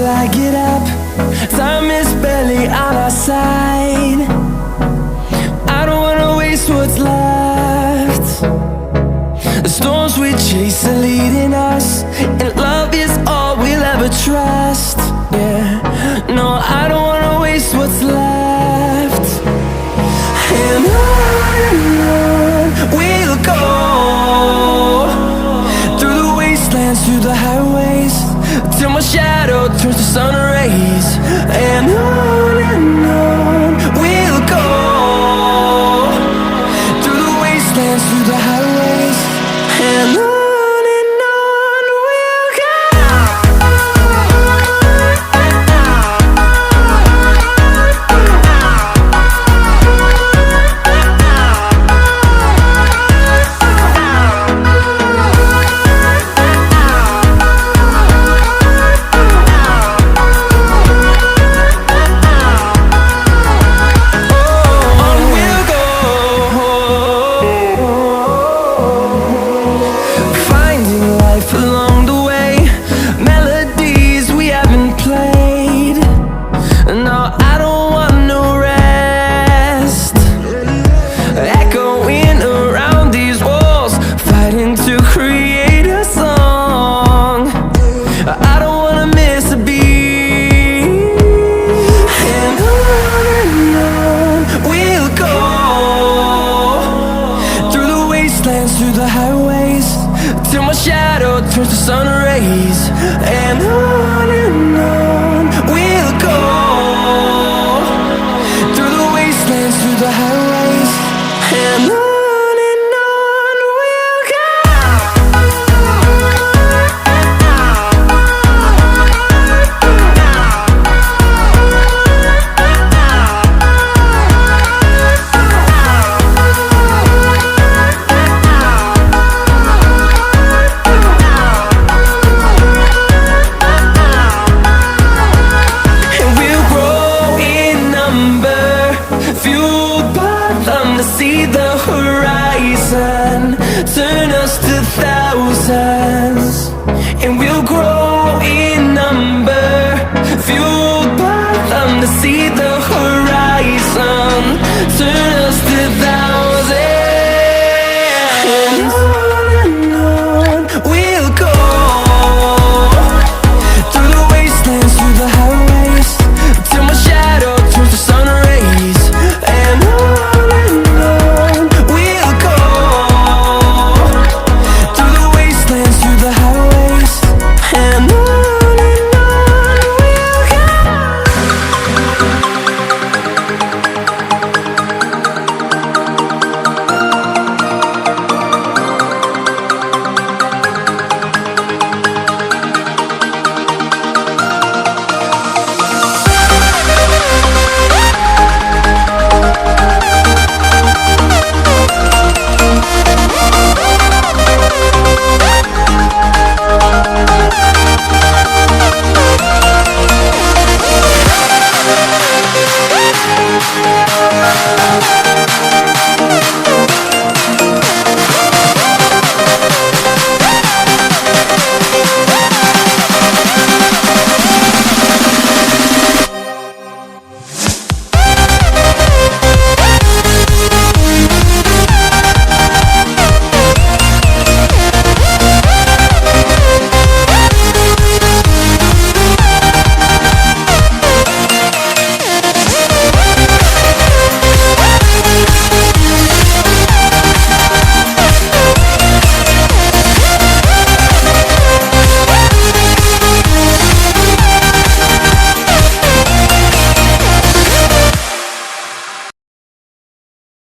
I get up. Time is barely on our side. I don't wanna waste what's left. The storms we chase are leading us, and love is all we'll ever trust. Yeah, no, I don't wanna waste what's left. And on we'll go, through the wastelands, through the highways, till my shadow turns to sun rays. And on we'll go, through the wastelands, through the highways, and on. Along the way, melodies we haven't played. No, I don't want no rest. Echoing around these walls, fighting to create a song. I don't wanna miss a beat. And on we'll go, through the wastelands, through the highways, till my shadow turns to sun rays. And